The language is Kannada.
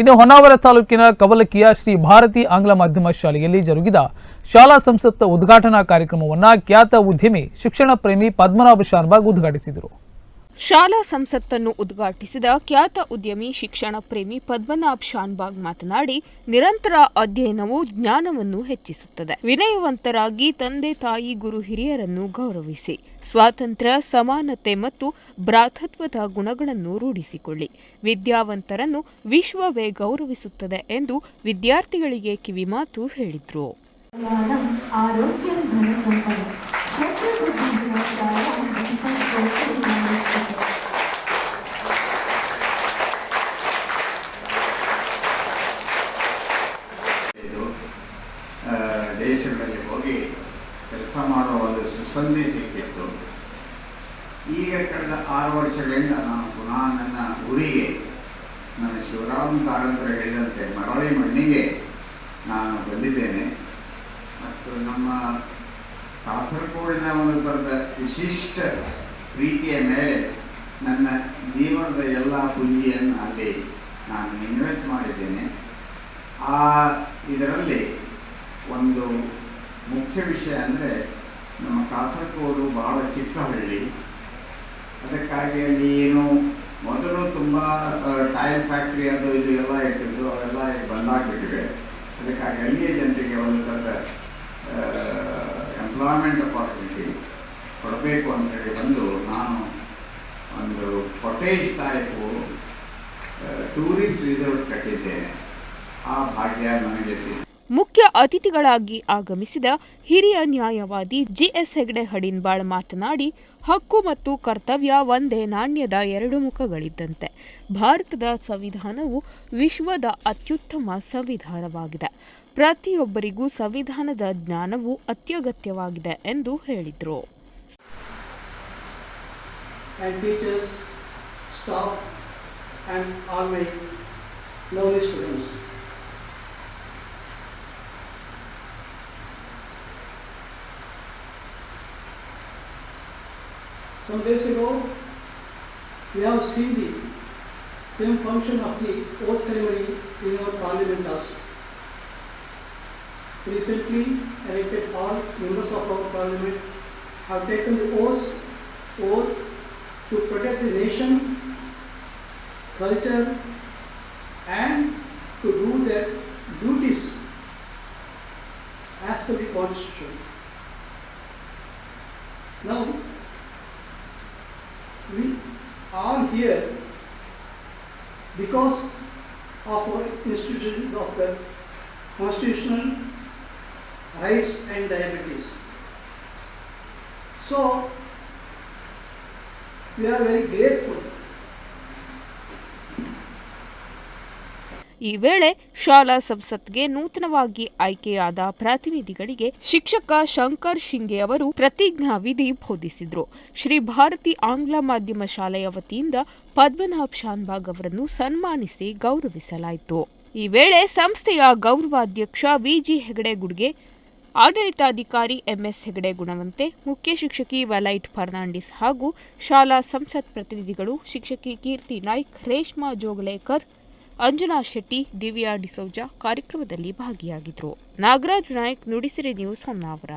ಇನ್ನು ಹೊನ್ನಾವರ ತಾಲೂಕಿನ ಕವಲಕಿಯ ಶ್ರೀ ಭಾರತಿ ಆಂಗ್ಲ ಮಾಧ್ಯಮ ಶಾಲೆಯಲ್ಲಿ ಜರುಗಿದ ಶಾಲಾ ಸಂಸತ್ ಉದ್ಘಾಟನಾ ಕಾರ್ಯಕ್ರಮವನ್ನು ಖ್ಯಾತ ಉದ್ಯಮಿ ಶಿಕ್ಷಣ ಪ್ರೇಮಿ ಪದ್ಮನಾಭ ಶಾನ್ಭಾಗ್ ಉದ್ಘಾಟಿಸಿದರು. ಶಾಲಾ ಸಂಸತ್ತನ್ನು ಉದ್ಘಾಟಿಸಿದ ಖ್ಯಾತ ಉದ್ಯಮಿ ಶಿಕ್ಷಣ ಪ್ರೇಮಿ ಪದ್ಮನಾಭ್ ಶಾನ್ಭಾಗ್ ಮಾತನಾಡಿ, ನಿರಂತರ ಅಧ್ಯಯನವು ಜ್ಞಾನವನ್ನು ಹೆಚ್ಚಿಸುತ್ತದೆ. ವಿನಯವಂತರಾಗಿ ತಂದೆ ತಾಯಿ ಗುರು ಹಿರಿಯರನ್ನು ಗೌರವಿಸಿ, ಸ್ವಾತಂತ್ರ್ಯ, ಸಮಾನತೆ ಮತ್ತು ಭ್ರಾತೃತ್ವದ ಗುಣಗಳನ್ನು ರೂಢಿಸಿಕೊಳ್ಳಿ. ವಿದ್ಯಾವಂತರನ್ನು ವಿಶ್ವವೇ ಗೌರವಿಸುತ್ತದೆ ಎಂದು ವಿದ್ಯಾರ್ಥಿಗಳಿಗೆ ಕಿವಿಮಾತು ಹೇಳಿದರು. ದೇಶಗಳಲ್ಲಿ ಹೋಗಿ ಕೆಲಸ ಮಾಡುವ ಒಂದು ಸುಸಂಧಿ ಸಿಕ್ಕಿತ್ತು. ಈಗ ಕಳೆದ 6 ವರ್ಷಗಳಿಂದ ನಾನು ಪುನಃ ನನ್ನ ಊರಿಗೆ, ನನ್ನ ಶಿವರಾಮ್ ಕಾರಂತರ ಹೇಳಿದಂತೆ ಮರಳಿ ಮಣ್ಣಿಗೆ ನಾನು ಬಂದಿದ್ದೇನೆ. ಮತ್ತು ನಮ್ಮ ಕಾಸರಗೋಡಿನ ಒಂದು ಥರದ ವಿಶಿಷ್ಟ ಪ್ರೀತಿಯ ಮೇಲೆ ನನ್ನ ಜೀವನದ ಎಲ್ಲ ಪುಂಜಿಯನ್ನು ಅಲ್ಲಿ ನಾನು ಇನ್ವೆಸ್ಟ್ ಮಾಡಿದ್ದೇನೆ. ಇದರಲ್ಲಿ ಒಂದು ಮುಖ್ಯ ವಿಷಯ ಅಂದರೆ, ನಮ್ಮ ಕಾಸರಗೋಡು ಬಹಳ ಚಿಕ್ಕ ಹಳ್ಳಿ. ಅದಕ್ಕಾಗಿ ಅಲ್ಲಿ ಏನು ಮೊದಲು ತುಂಬ ಟೈಲ್ ಫ್ಯಾಕ್ಟ್ರಿ ಅದು ಇದು ಎಲ್ಲ ಇಟ್ಟಿದ್ದು, ಅವೆಲ್ಲ ಬಂದಾಗ್ಬಿಟ್ಟಿವೆ. ಅದಕ್ಕಾಗಿ ಅಲ್ಲಿಯ ಜನರಿಗೆ ಒಂದು ಥರದ ಎಂಪ್ಲಾಯ್ಮೆಂಟ್ ಅಪಾರ್ಚುನಿಟಿ ಕೊಡಬೇಕು ಅಂತೇಳಿ ಬಂದು ನಾನು ಒಂದು ಕಾಟೇಜ್ ಟೈಪು ಟೂರಿಸ್ಟ್ ರಿಸಾರ್ಟ್ ಕಟ್ಟಿದ್ದೇನೆ. ಆ ಭಾಗ್ಯ ನನಗೆ ಮುಖ್ಯ ಅತಿಥಿಗಳಾಗಿ ಆಗಮಿಸಿದ ಹಿರಿಯ ನ್ಯಾಯವಾದಿ ಜಿಎಸ್ ಹೆಗ್ಡೆ ಹಡಿನ್ಬಾಳ್ ಮಾತನಾಡಿ, ಹಕ್ಕು ಮತ್ತು ಕರ್ತವ್ಯ ಒಂದೇ ನಾಣ್ಯದ 2 ಮುಖಗಳಿದ್ದಂತೆ. ಭಾರತದ ಸಂವಿಧಾನವು ವಿಶ್ವದ ಅತ್ಯುತ್ತಮ ಸಂವಿಧಾನವಾಗಿದೆ. ಪ್ರತಿಯೊಬ್ಬರಿಗೂ ಸಂವಿಧಾನದ ಜ್ಞಾನವು ಅತ್ಯಗತ್ಯವಾಗಿದೆ ಎಂದು ಹೇಳಿದರು. Some days ago, we have seen the same function of the oath ceremony in our Parliament also. Recently elected all members of our Parliament have taken the oath to protect the nation, culture, and to do their duties as per the Constitution. Now, we are here because of our institution of the constitutional rights and liabilities. So, we are very grateful. ಈ ವೇಳೆ ಶಾಲಾ ಸಂಸತ್ಗೆ ನೂತನವಾಗಿ ಆಯ್ಕೆಯಾದ ಪ್ರತಿನಿಧಿಗಳಿಗೆ ಶಿಕ್ಷಕ ಶಂಕರ್ ಶಿಂಗೆ ಅವರು ಪ್ರತಿಜ್ಞಾ ವಿಧಿ ಬೋಧಿಸಿದರು. ಶ್ರೀ ಭಾರತಿ ಆಂಗ್ಲ ಮಾಧ್ಯಮ ಶಾಲೆಯ ವತಿಯಿಂದ ಪದ್ಮನಾಭ್ ಶಾನ್ಭಾಗ್ ಅವರನ್ನು ಸನ್ಮಾನಿಸಿ ಗೌರವಿಸಲಾಯಿತು. ಈ ವೇಳೆ ಸಂಸ್ಥೆಯ ಗೌರವಾಧ್ಯಕ್ಷ ವಿಜಿ ಹೆಗಡೆ ಗುಡ್ಗೆ, ಆಡಳಿತಾಧಿಕಾರಿ ಎಂಎಸ್ ಹೆಗಡೆ ಗುಣವಂತೆ, ಮುಖ್ಯ ಶಿಕ್ಷಕಿ ವಲೈಟ್ ಫರ್ನಾಂಡಿಸ್ ಹಾಗೂ ಶಾಲಾ ಸಂಸತ್ ಪ್ರತಿನಿಧಿಗಳು ಶಿಕ್ಷಕಿ ಕೀರ್ತಿ ನಾಯ್ಕ್, ರೇಷ್ಮಾ ಜೋಗಲೇಕರ್, ಅಂಜನಾ ಶೆಟ್ಟಿ, ದಿವ್ಯಾ ಡಿಸೋಜಾ ಕಾರ್ಯಕ್ರಮದಲ್ಲಿ ಭಾಗಿಯಾಗಿದ್ದರು. ನಾಗರಾಜ್ ನಾಯ್ಕ್, ನುಡಿಸಿರಿ ನ್ಯೂಸ್, ಹೊನ್ನಾವರ.